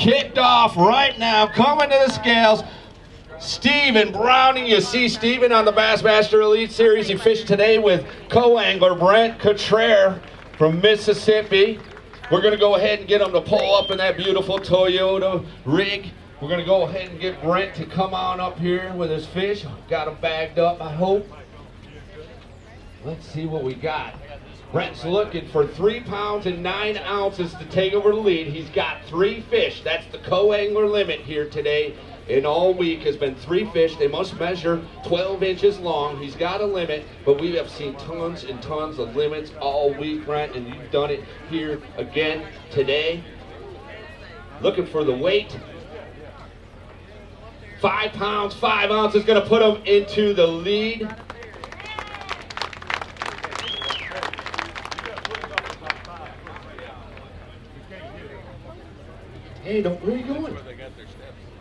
kicked off right now. Coming to the scales, Stephen Browning. You see Stephen on the BassMaster Elite Series. He fished today with co-angler Brent Cottrell from Mississippi. We're going to go ahead and get him to pull up in that beautiful Toyota rig. We're going to go ahead and get Brent to come on up here with his fish. Got him bagged up, I hope. Let's see what we got. Brent's looking for 3 pounds and 9 ounces to take over the lead. He's got 3 fish. That's the co-angler limit here today. And all week has been 3 fish. They must measure 12 inches long. He's got a limit, but we have seen tons and tons of limits all week, Brent, and you've done it here again today. Looking for the weight. 5 pounds, 5 ounces, gonna put him into the lead. Hey, where are you going?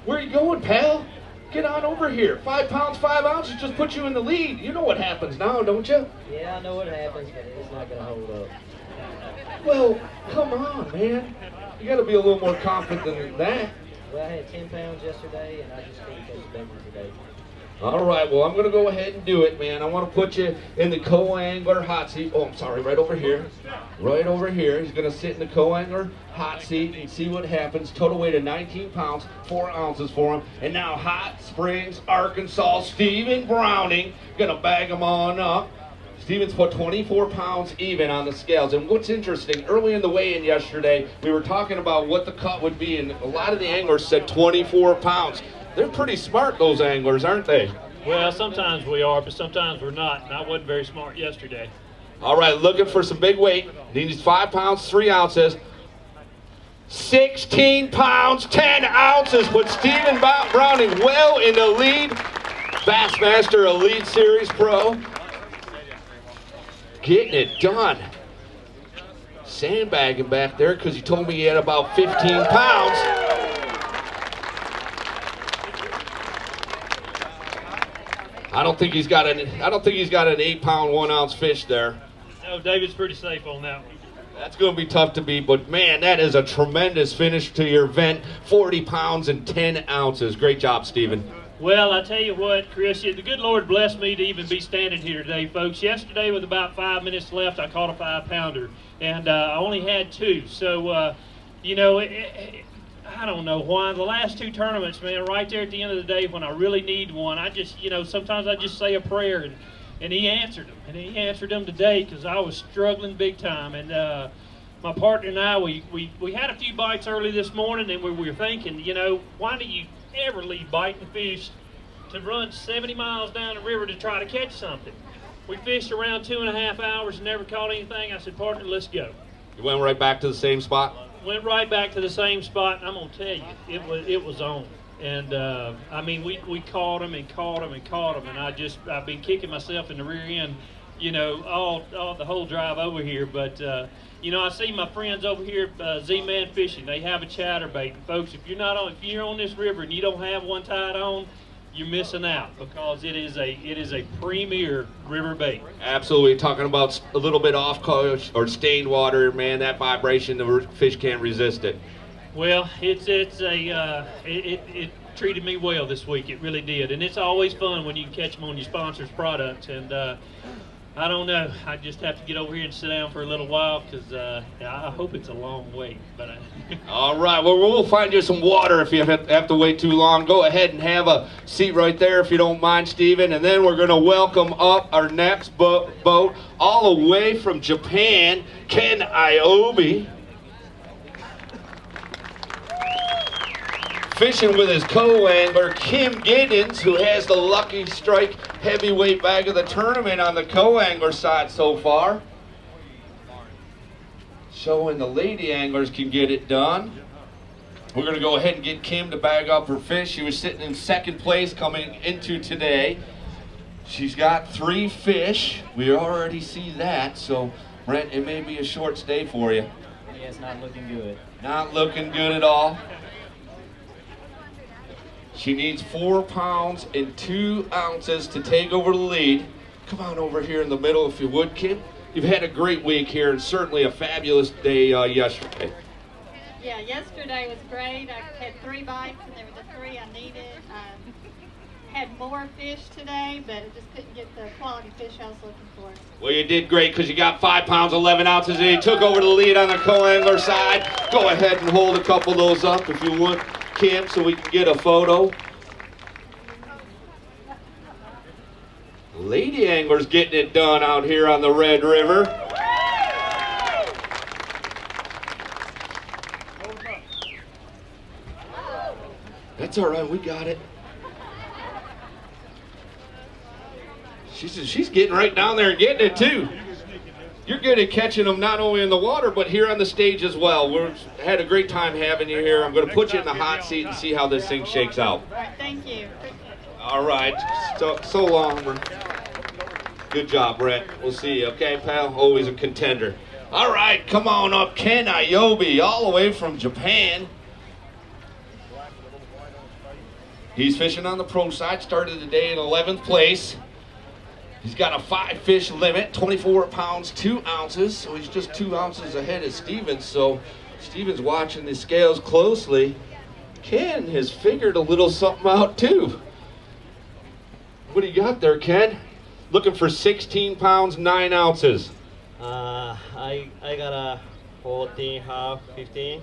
Where are you going, pal? Get on over here. 5 pounds, 5 ounces just put you in the lead. You know what happens now, don't you? Yeah, I know what happens, but it's not gonna hold up. Well, come on, man. You gotta be a little more confident than that. Well, I had 10 pounds yesterday, and I just couldn't catch a big one today. All right, well, I'm going to go ahead and do it, man. I want to put you in the co-angler hot seat. Oh, I'm sorry, right over here. Right over here. He's going to sit in the co-angler hot seat and see what happens. Total weight of 19 pounds, 4 ounces for him. And now Hot Springs, Arkansas, Stephen Browning. Going to bag him on up. Stevens put 24 pounds even on the scales. And what's interesting, early in the weigh-in yesterday, we were talking about what the cut would be, and a lot of the anglers said 24 pounds. They're pretty smart, those anglers, aren't they? Well, sometimes we are, but sometimes we're not, and I wasn't very smart yesterday. All right, looking for some big weight. He needs 5 pounds, 3 ounces. 16 pounds, 10 ounces. Put Stephen Browning well in the lead. BassMaster Elite Series Pro. Getting it done. Sandbagging back there because he told me he had about 15 pounds. I don't think he's got an 8 pound, 1 ounce fish there. No, David's pretty safe on that one. That's going to be tough to beat, but man, that is a tremendous finish to your event. 40 pounds and 10 ounces. Great job, Stephen. Well, I tell you what, Chris, the good Lord blessed me to even be standing here today, folks. Yesterday, with about 5 minutes left, I caught a 5-pounder, and I only had 2. So, you know, I don't know why. The last 2 tournaments, man, right there at the end of the day when I really need one, I just, you know, sometimes I just say a prayer, and he answered them. And he answered them today because I was struggling big time. And my partner and I, we had a few bites early this morning, and we were thinking, you know, why do you ever leave biting fish to run 70 miles down the river to try to catch something? We fished around 2.5 hours and never caught anything. I said, partner, let's go. You went right back to the same spot? Went right back to the same spot, and I'm gonna tell you, it was on. And I mean, we caught him and caught him and caught him, and I've been kicking myself in the rear end, you know, all the whole drive over here. But you know, I see my friends over here, Z-Man Fishing. They have a chatterbait, and folks, if you're on this river and you don't have one tied on, you're missing out, because it is a premier river bait. Absolutely. Talking about a little bit off color or stained water, man, that vibration, the fish can't resist it. Well, it treated me well this week. It really did, and it's always fun when you can catch them on your sponsor's products. And I don't know. I just have to get over here and sit down for a little while because I hope it's a long wait. But all right. Well, we'll find you some water if you have to wait too long. Go ahead and have a seat right there if you don't mind, Stephen. And then we're going to welcome up our next boat all the way from Japan, Ken Iobi. Fishing with his co-angler, Kim Giddens, who has the Lucky Strike heavyweight bag of the tournament on the co-angler side so far. Showing the lady anglers can get it done. We're going to go ahead and get Kim to bag up her fish. She was sitting in 2nd place coming into today. She's got 3 fish. We already see that, so Brent, it may be a short stay for you. Yeah, it's not looking good. Not looking good at all. She needs 4 pounds and 2 ounces to take over the lead. Come on over here in the middle if you would, Kim. You've had a great week here and certainly a fabulous day yesterday. Yeah, yesterday was great. I had 3 bites, and they were the 3 I needed. Had more fish today, but I just couldn't get the quality fish I was looking for. Well, you did great because you got 5 pounds, 11 ounces, and you took over the lead on the co-angler side. Go ahead and hold a couple of those up if you want, Kim, so we can get a photo. Lady anglers getting it done out here on the Red River. That's all right, we got it. She's getting right down there and getting it too. You're good at catching them not only in the water, but here on the stage as well. We've had a great time having you here. I'm going to put you in the hot seat and see how this thing shakes out. All right, thank you. All right, so long. Good job, Brett. We'll see you, okay, pal? Always a contender. All right, come on up, Ken Ayobi, all the way from Japan. He's fishing on the pro side, started the day in 11th place. He's got a 5-fish limit, 24 pounds, 2 ounces, so he's just 2 ounces ahead of Stevens, so Stevens watching the scales closely. Ken has figured a little something out too. What do you got there, Ken? Looking for 16 pounds, 9 ounces. I got a 14, half, 15.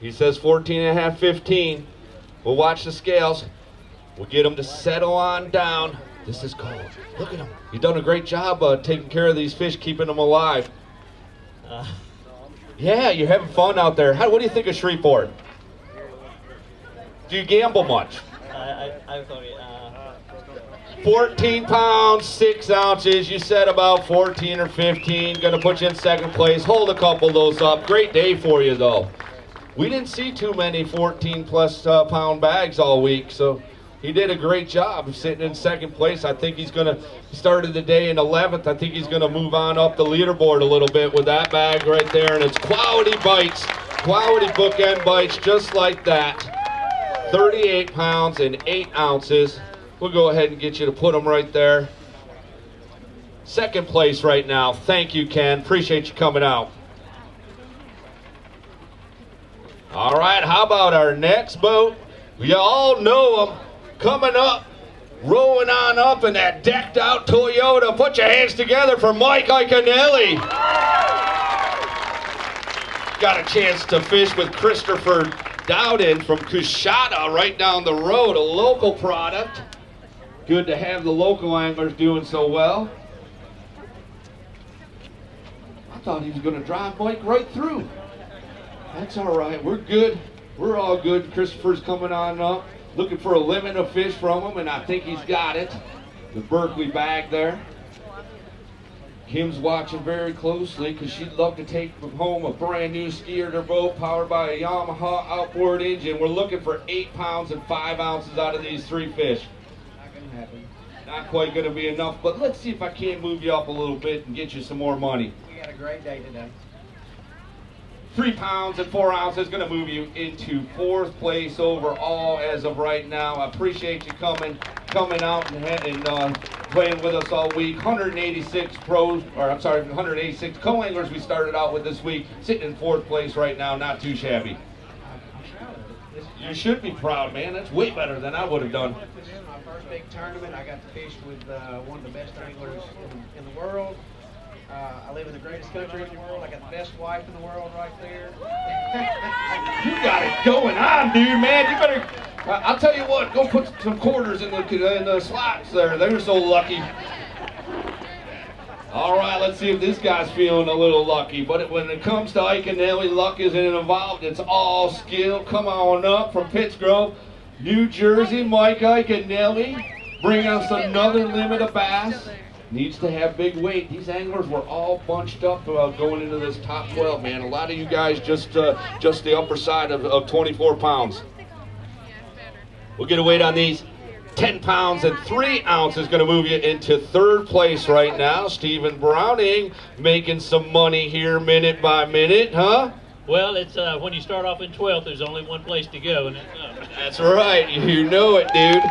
He says 14 and a half, 15. We'll watch the scales. We'll get him to settle on down. This is cold. Look at him. You've done a great job taking care of these fish, keeping them alive. Yeah, you're having fun out there. What do you think of Shreveport? Do you gamble much? I'm sorry. 14 pounds, 6 ounces. You said about 14 or 15. Gonna put you in 2nd place. Hold a couple of those up. Great day for you, though. We didn't see too many 14-plus pound bags all week, so he did a great job of sitting in 2nd place. I think he's going to start the day in 11th. I think he's going to move on up the leaderboard a little bit with that bag right there. And it's quality bites, quality bookend bites just like that. 38 pounds and 8 ounces. We'll go ahead and get you to put them right there. 2nd place right now. Thank you, Ken. Appreciate you coming out. All right, how about our next boat? You all know them. Coming up, rolling on up in that decked out Toyota. Put your hands together for Mike Iaconelli. Got a chance to fish with Christopher Dowden from Coushatta right down the road, a local product. Good to have the local anglers doing so well. I thought he was going to drive Mike right through. That's all right. We're good. We're all good. Christopher's coming on up. Looking for a limit of fish from him, and I think he's got it. The Berkeley bag there. Kim's watching very closely because she'd love to take home a brand new skier to boat powered by a Yamaha outboard engine. We're looking for 8 pounds and 5 ounces out of these 3 fish. Not gonna happen. Not quite going to be enough, but let's see if I can't move you up a little bit and get you some more money. We got a great day today. 3 pounds and 4 ounces, going to move you into 4th place overall as of right now. I appreciate you coming out and playing with us all week. 186 co-anglers we started out with this week, sitting in 4th place right now. Not too shabby. You should be proud, man. That's way better than I would have done. This is my first big tournament. I got to fish with one of the best anglers in the world. I live in the greatest country in the world. I got the best wife in the world right there. You got it going on, dude, man. You better, I'll tell you what, go put some quarters in the slots there. They were so lucky. All right, let's see if this guy's feeling a little lucky. But when it comes to Iaconelli, luck isn't involved. It's all skill. Come on up from Pittsgrove, New Jersey. Mike Iaconelli, bring us another limit of bass. Needs to have big weight. These anglers were all bunched up going into this top 12, man. A lot of you guys just the upper side of 24 pounds. We'll get a weight on these. 10 pounds and 3 ounces going to move you into 3rd place right now. Stephen Browning making some money here minute by minute, huh? Well, it's when you start off in 12th, there's only one place to go, and that's up. That's right. You know it, dude.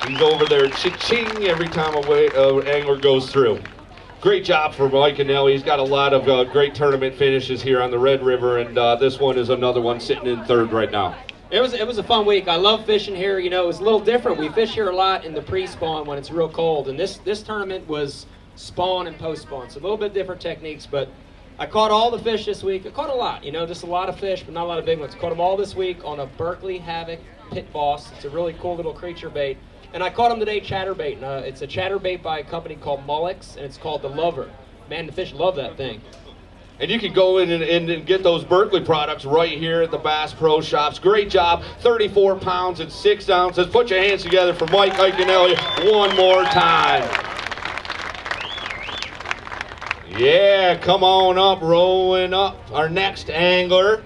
He's over there cha-ching every time an angler goes through. Great job for Mike and Nelly. He's got a lot of great tournament finishes here on the Red River, and this one is another one sitting in third right now. It was a fun week. I love fishing here. You know, it was a little different. We fish here a lot in the pre-spawn when it's real cold, and this tournament was spawn and post-spawn, so a little bit different techniques, but I caught all the fish this week. I caught a lot, you know, just a lot of fish, but not a lot of big ones. Caught them all this week on a Berkeley Havoc Pit Boss. It's a really cool little creature bait. And I caught them today chatterbait. It's a chatterbait by a company called Mullix, and it's called the Lover. Man, the fish love that thing. And you can go in and get those Berkeley products right here at the Bass Pro Shops. Great job, 34 pounds and 6 ounces. Put your hands together for Mike Iaconelli one more time. Yeah, come on up, rolling up. Our next angler,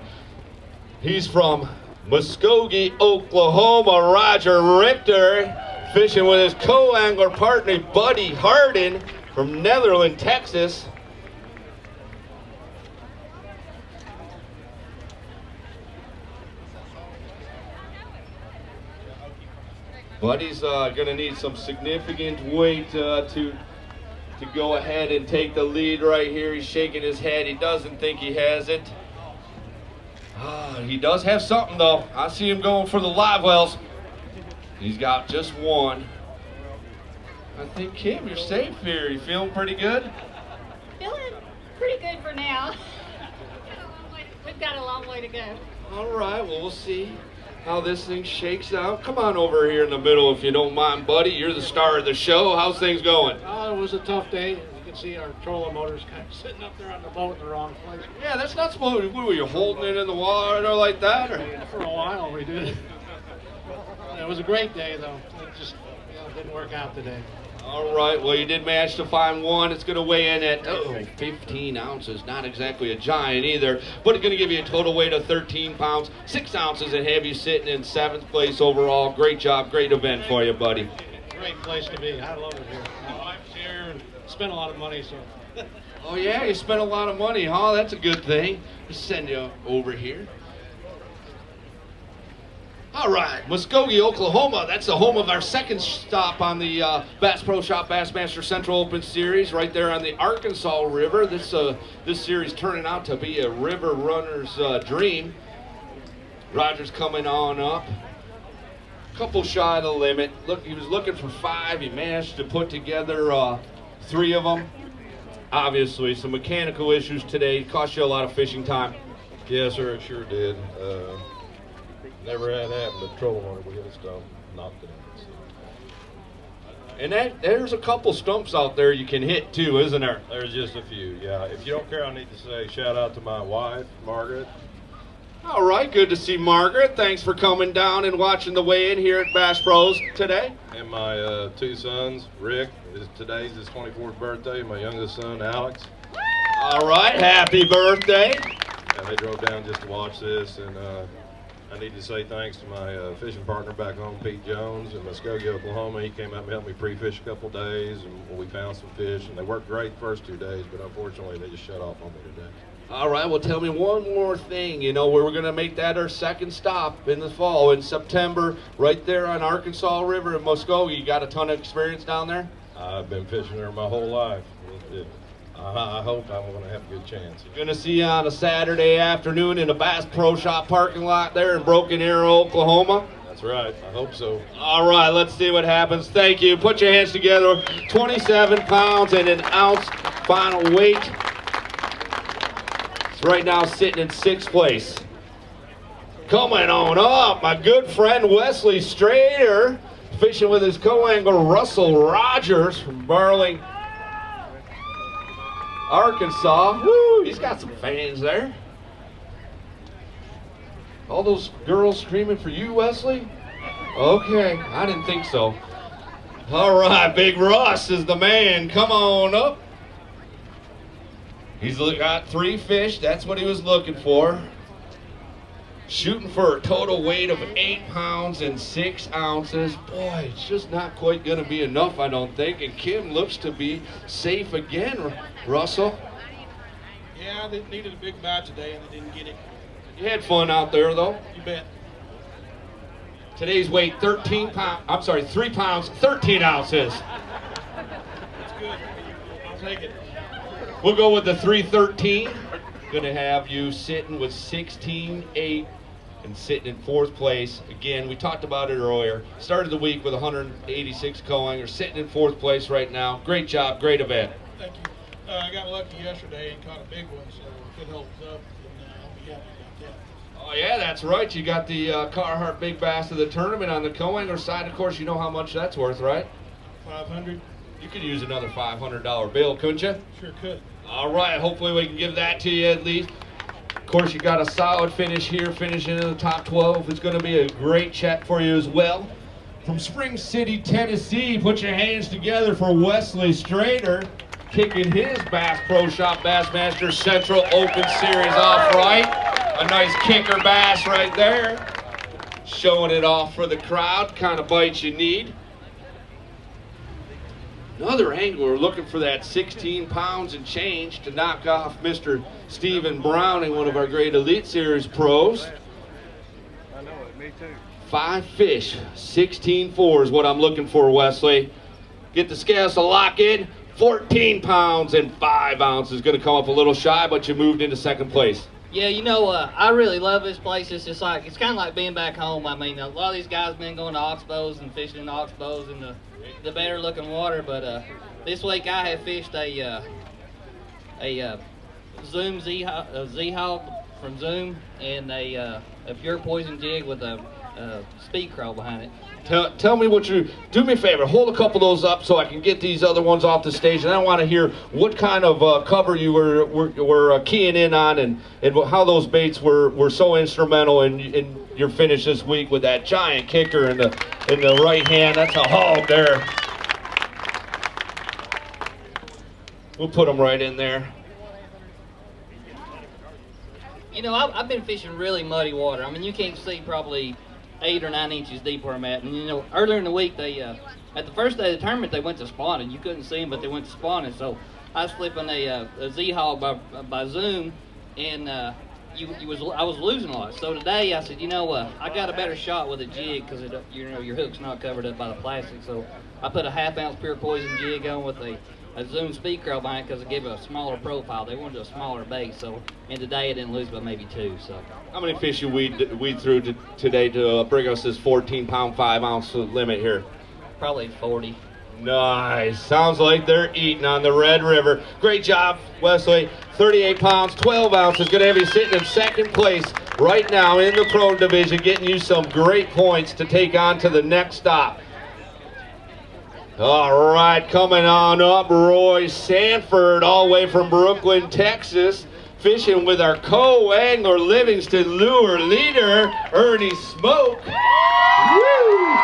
he's from Muskogee, Oklahoma, Roger Richter, fishing with his co-angler partner, Buddy Harden, from Netherlands, Texas. Buddy's going to need some significant weight to go ahead and take the lead right here. He's shaking his head. He doesn't think he has it. He does have something, though. I see him going for the live wells. He's got just one. I think, Kim, you're safe here. You feeling pretty good? Feeling pretty good for now. We've got a long way to go. All right, well, we'll see how this thing shakes out. Come on over here in the middle if you don't mind, buddy. You're the star of the show. How's things going? Oh, it was a tough day. As you can see, our trolling motor's kind of sitting up there on the boat in the wrong place. Yeah, that's not supposed to. What, were you holding it in the water like that? Or? For a while, we did. It was a great day, though. It just didn't work out today. All right, well, you did manage to find one. It's going to weigh in at 15 ounces. Not exactly a giant either, but it's going to give you a total weight of 13 pounds, 6 ounces, and have you sitting in 7th place overall. Great job, great event for you, buddy. Great place to be. I love it here. My wife's here and spent a lot of money, so. Oh, yeah, you spent a lot of money, huh? That's a good thing. Just send you over here. All right, Muskogee, Oklahoma. That's the home of our second stop on the Bass Pro Shop BassMaster Central Open Series, right there on the Arkansas River. This series turning out to be a river runner's dream. Roger's coming on up. Couple shy of the limit. Look, he was looking for 5. He managed to put together 3 of them. Obviously, some mechanical issues today. Cost you a lot of fishing time. Yes, sir, it sure did. Never had happened, but trolling on it, we hit a stump, knocked it in. So. And there's a couple stumps out there you can hit too, isn't there? There's just a few, yeah. If you don't care, I need to say shout out to my wife, Margaret. All right, good to see Margaret. Thanks for coming down and watching the weigh-in here at Bass Pros today. And my 2 sons, Rick, today's his 24th birthday, my youngest son, Alex. All right, happy birthday. And they drove down just to watch this, and I need to say thanks to my fishing partner back home, Pete Jones, in Muskogee, Oklahoma. He came out and helped me pre-fish a couple days, and we found some fish, and they worked great the first 2 days, but unfortunately they just shut off on me today. All right, well, tell me one more thing. You know, we're going to make that our second stop in the fall, in September, right there on Arkansas River in Muskogee. You got a ton of experience down there? I've been fishing there my whole life. I hope I'm going to have a good chance. Going to see you on a Saturday afternoon in a Bass Pro Shop parking lot there in Broken Arrow, Oklahoma. That's right. I hope so. All right, let's see what happens. Thank you. Put your hands together. 27 pounds and 1 ounce final weight. It's right now sitting in 6th place. Coming on up, my good friend Wesley Strader, fishing with his co-angler Russell Rogers from Burling, Arkansas. Woo, he's got some fans there. All those girls screaming for you, Wesley? Okay, I didn't think so. All right, Big Russ is the man. Come on up. He's got 3 fish. That's what he was looking for. Shooting for a total weight of 8 pounds and 6 ounces. Boy, it's just not quite going to be enough, I don't think. And Kim looks to be safe again, Russell. Yeah, they needed a big bite today and they didn't get it. You had fun out there, though. You bet. Today's weight, 3 pounds, 13 ounces. That's good. I'll take it. We'll go with the 313. Gonna have you sitting with 16.8 and sitting in 4th place. Again, we talked about it earlier. Started the week with 186 co-anglers, sitting in 4th place right now. Great job, great event. Thank you. I got lucky yesterday and caught a big one, so if it holds up, then I'll be happy about that. Oh yeah, that's right. You got the Carhartt Big Bass of the tournament on the co-angler side. Of course, you know how much that's worth, right? 500. You could use another $500 bill, couldn't you? Sure could. All right, hopefully we can give that to you at least. Of course, you got a solid finish here, finishing in the top 12. It's going to be a great check for you as well. From Spring City, Tennessee, put your hands together for Wesley Strader, kicking his Bass Pro Shop BassMaster Central Open Series off right. A nice kicker bass right there. Showing it off for the crowd, kind of bites you need. Another angler looking for that 16 pounds and change to knock off Mr. Stephen Browning, one of our great Elite Series pros. I know it, me too. 5 fish, 16.4 is what I'm looking for, Wesley. Get the scales to lock in. 14 pounds and 5 ounces. Going to come up a little shy, but you moved into 2nd place. Yeah, you know, I really love this place. It's just like, it's kind of like being back home. I mean, a lot of these guys been going to oxbows and fishing in oxbows in the better looking water, but this week I have fished a Zoom Z-Hog from Zoom and a pure poison jig with a speed crawl behind it. Tell me what you do. Me a favor, hold a couple of those up so I can get these other ones off the stage, and I want to hear what kind of cover you were keying in on, and how those baits were so instrumental in your finish this week with that giant kicker in the right hand. That's a hog there. We'll put them right in there. You know, I've been fishing really muddy water. I mean, you can't see probably 8 or 9 inches deep where I'm at. And you know, earlier in the week, they at the first day of the tournament, they went to spawning. You couldn't see them, but they went to spawning. So I was flipping a Z-Hog by Zoom, and I was losing a lot. So today I said, you know, I got a better shot with a jig because you know your hook's not covered up by the plastic. So I put a 1/2 ounce pure poison jig on with a Zoom speed crawl behind because it gave it a smaller profile. They wanted a smaller bait, and today I didn't lose by maybe 2. So how many fish you weed through today to bring us this 14-pound, 5-ounce limit here? Probably 40. Nice. Sounds like they're eating on the Red River. Great job, Wesley. 38 pounds, 12 ounces. Going to have you sitting in 2nd place right now in the pro division, getting you some great points to take on to the next stop. All right, coming on up, Roy Sanford, all the way from Brooklyn, Texas, fishing with our co-angler Livingston lure leader, Ernie Smoke. Woo!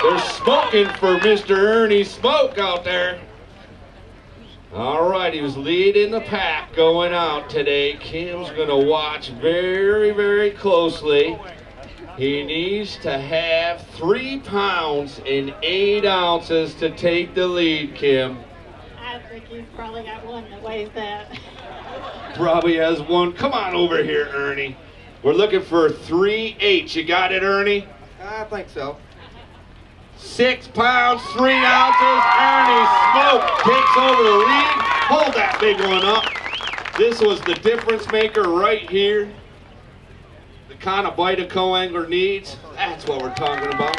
They're smoking for Mr. Ernie Smoke out there. All right, he was leading the pack going out today. Kim's going to watch very, very closely. He needs to have 3 pounds and 8 ounces to take the lead, Kim. I think he's probably got one that weighs that. Probably has one. Come on over here, Ernie. We're looking for 3/8. You got it, Ernie? I think so. 6 pounds, 3 ounces. Ernie Smoke takes over the lead. Hold that big one up. This was the difference maker right here. The kind of bite a co-angler needs. That's what we're talking about.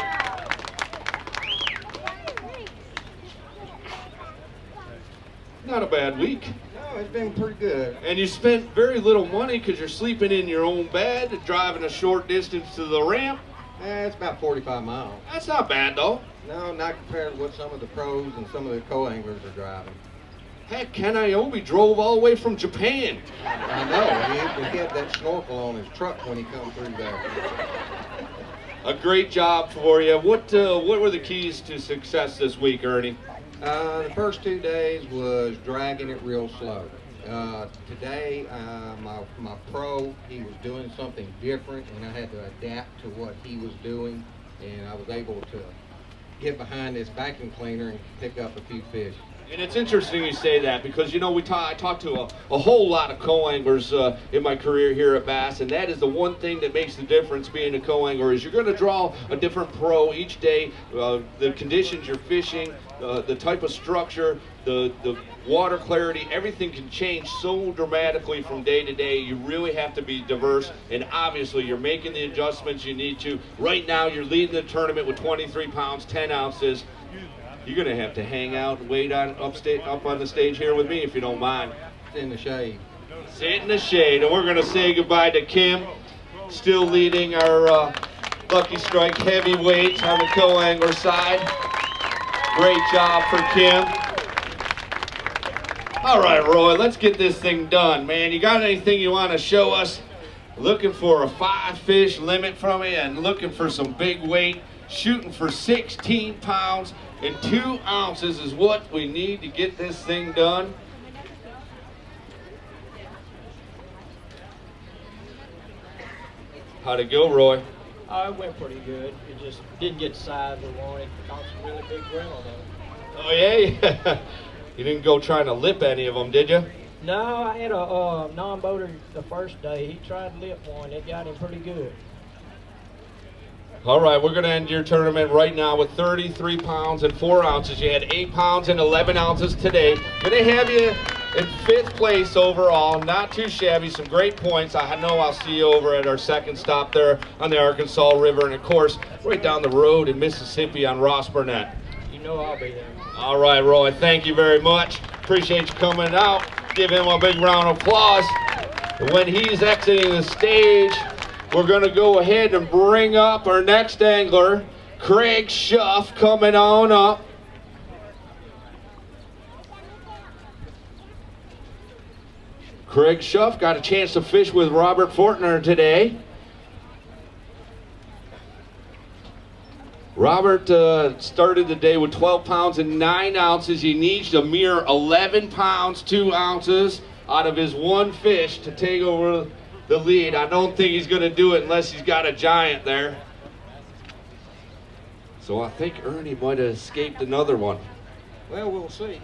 Not a bad week. No, it's been pretty good. And you spent very little money because you're sleeping in your own bed, driving a short distance to the ramp. It's about 45 miles. That's not bad, though. No, not compared to what some of the pros and some of the co-anglers are driving. Heck, Ken Iobi drove all the way from Japan. I know. He had that snorkel on his truck when he come through there. A great job for you. What were the keys to success this week, Ernie? The first 2 days was dragging it real slow. Today, my pro, he was doing something different, and I had to adapt to what he was doing, and I was able to get behind this vacuum cleaner and pick up a few fish. And it's interesting you say that because, you know, I talked to a whole lot of co-anglers in my career here at Bass, and that is the one thing that makes the difference being a co-angler is you're going to draw a different pro each day. The conditions you're fishing, the type of structure, the water clarity, everything can change so dramatically from day to day. You really have to be diverse, and obviously you're making the adjustments you need to. Right now you're leading the tournament with 23 pounds, 10 ounces. You're going to have to hang out and wait on up on the stage here with me if you don't mind. In the shade. Sit in the shade, and we're going to say goodbye to Kim, still leading our Lucky Strike heavyweights on the co-angler side. Great job for Kim. All right, Roy, let's get this thing done, man. You got anything you want to show us? Looking for a 5-fish limit from you and looking for some big weight. Shooting for 16 pounds and 2 ounces is what we need to get this thing done. How'd it go, Roy? Oh, it went pretty good. It just didn't get the size we wanted. Caught some really big grinnell though. Oh, yeah? You didn't go trying to lip any of them, did you? No, I had a non-boater the first day. He tried to lip one. It got him pretty good. All right, we're going to end your tournament right now with 33 pounds and 4 ounces. You had 8 pounds and 11 ounces today. Going to have you in 5th place overall. Not too shabby, some great points. I know I'll see you over at our second stop there on the Arkansas River. And, of course, right down the road in Mississippi on Ross Burnett. You know I'll be there. All right, Roy, thank you very much. Appreciate you coming out. Give him a big round of applause. And when he's exiting the stage, we're going to go ahead and bring up our next angler, Craig Schuff, coming on up. Craig Schuff got a chance to fish with Robert Fortner today. Robert started the day with 12 pounds and 9 ounces. He needs a mere 11 pounds, 2 ounces out of his one fish to take over the lead. I don't think he's going to do it unless he's got a giant there. So I think Ernie might have escaped another one. Well, we'll see.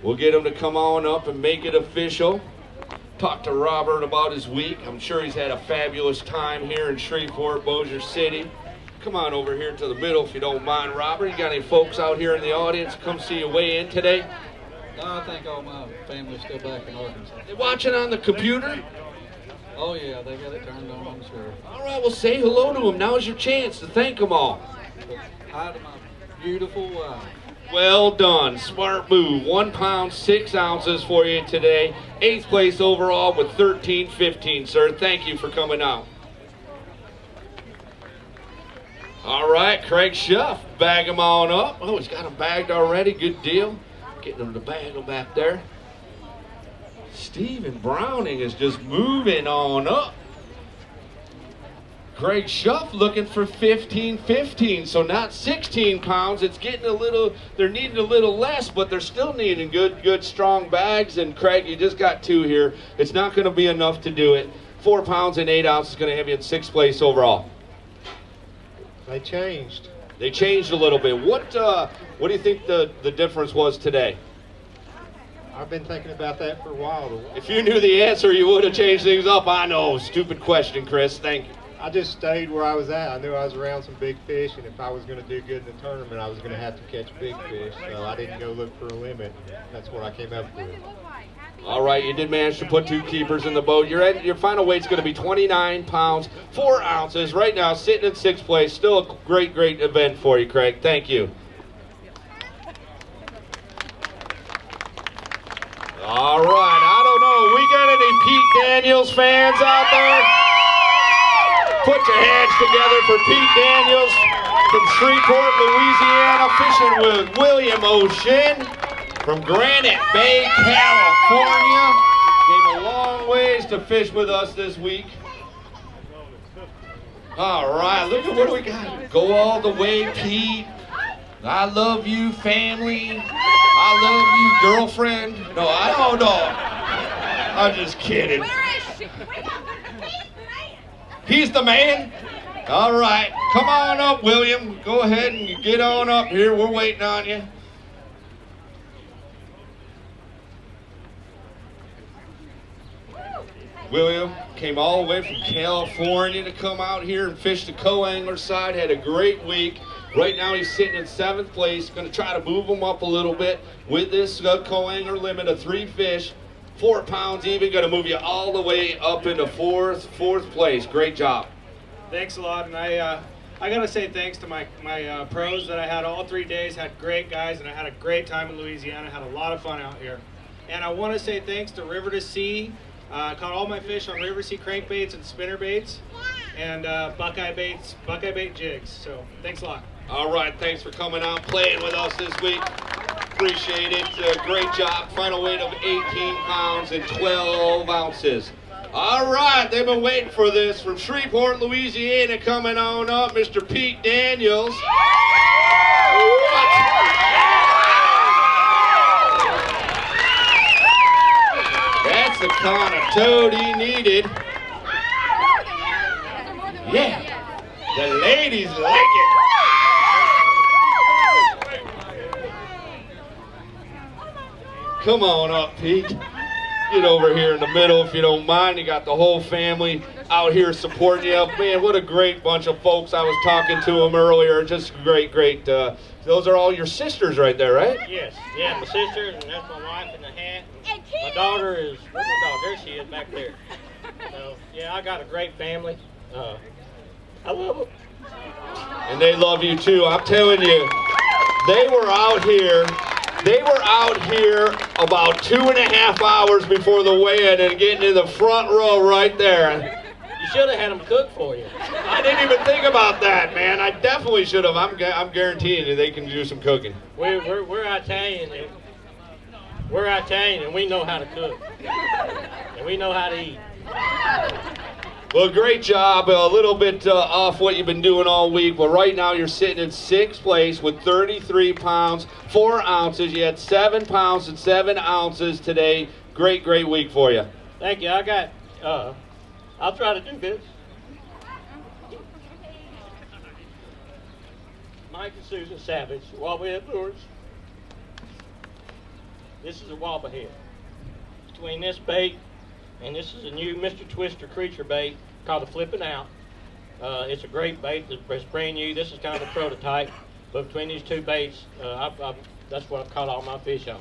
We'll get him to come on up and make it official. Talk to Robert about his week. I'm sure he's had a fabulous time here in Shreveport, Bossier City. Come on over here to the middle if you don't mind, Robert. You got any folks out here in the audience come see you weigh in today? No, I think all my family's still back in Arkansas. They watching on the computer? Oh yeah, they got it turned on, I'm sure. All right, well, say hello to them. Now's your chance to thank them all. Hi to my beautiful wife. Well done. Smart move. 1 pound, 6 ounces for you today. 8th place overall with 13.15, sir. Thank you for coming out. All right, Craig Schuff, bag him on up. Oh, he's got him bagged already. Good deal. Getting him to bag him back there. Stephen Browning is just moving on up. Craig Schuff looking for 15.15, so not 16 pounds. It's getting a little, they're needing a little less, but they're still needing good, strong bags. And Craig, you just got 2 here. It's not going to be enough to do it. 4 pounds and 8 ounces is going to have you in 6th place overall. They changed. They changed a little bit. What do you think the difference was today? I've been thinking about that for a while. If you knew the answer, you would have changed things up. I know. Stupid question, Chris. Thank you. I just stayed where I was at. I knew I was around some big fish, and if I was going to do good in the tournament, I was going to have to catch big fish. So I didn't go look for a limit. That's what I came up with. All right, you did manage to put 2 keepers in the boat. Your final weight's going to be 29 pounds, 4 ounces. Right now, sitting in 6th place. Still a great event for you, Craig. Thank you. All right, I don't know. We got any Pete Daniels fans out there? Put your hands together for Pete Daniels from Shreveport, Louisiana, fishing with William O'Shin from Granite Bay, California. Came a long ways to fish with us this week. All right, look at what we got. Go all the way, Pete. I love you, family. I love you, girlfriend. No, I don't know. I'm just kidding. Where is she? He's the man? All right. Come on up, William. Go ahead and get on up here. We're waiting on you. William came all the way from California to come out here and fish the co-angler side. Had a great week. Right now he's sitting in 7th place. Going to try to move him up a little bit with this co-angler limit of 3 fish. 4 pounds even, going to move you all the way up into fourth place. Great job. Thanks a lot, and I gotta say thanks to my pros that I had all 3 days. Had great guys, and I had a great time in Louisiana. Had a lot of fun out here, and I want to say thanks to River to Sea. I caught all my fish on River to Sea crankbaits and spinner baits, and Buckeye bait jigs. So thanks a lot. All right, thanks for coming out, playing with us this week. Appreciate it. Great job. Final weight of 18 pounds and 12 ounces. All right, they've been waiting for this. From Shreveport, Louisiana, coming on up, Mr. Pete Daniels. That's the kind of toad he needed. Yeah, the ladies like it. Come on up, Pete. Get over here in the middle if you don't mind. You got the whole family out here supporting you. Man, what a great bunch of folks. I was talking to them earlier. Just great. Those are all your sisters right there, right? Yes. Yeah, my sister, and that's my wife in the hat. My daughter is, where's my dog? There she is back there. So, yeah, I got a great family. I love them. And they love you too. I'm telling you, they were out here about 2.5 hours before the weigh-in and getting in the front row right there. You should have had them cook for you. I didn't even think about that, man. I definitely should have. I'm guaranteeing you they can do some cooking. We're Italian, and we know how to cook, and we know how to eat. Well, great job. A little bit off what you've been doing all week, but right now you're sitting in 6th place with 33 pounds, 4 ounces. You had 7 pounds and 7 ounces today. Great week for you. Thank you. I got, I'll try to do this. Mike and Susan Savage, Wobblehead Lures. This is a wobblehead. Between this bait and this is a new Mr. Twister creature bait called a Flippin' Out. It's a great bait. It's brand new. This is kind of a prototype. But between these 2 baits, that's what I've caught all my fish on.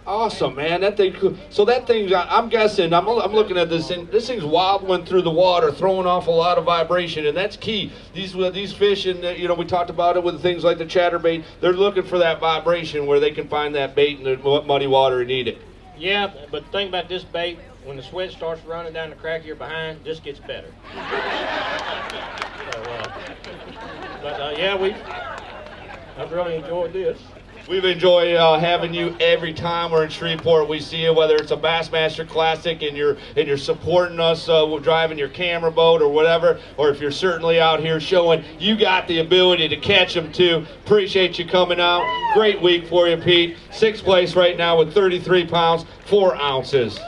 Awesome, man. That thing. So that thing. I'm guessing. I'm looking at this. And this thing's wobbling through the water, throwing off a lot of vibration, and that's key. These fish, and we talked about it with things like the chatterbait. They're looking for that vibration where they can find that bait in the muddy water and eat it. Yeah, but the thing about this bait, when the sweat starts running down the crack of your behind, this gets better. Yeah, I've really enjoyed this. We've enjoyed having you every time we're in Shreveport. We see you, whether it's a BassMaster Classic and you're supporting us driving your camera boat or whatever, or if you're certainly out here showing you got the ability to catch them too. Appreciate you coming out. Great week for you, Pete. 6th place right now with 33 pounds, 4 ounces.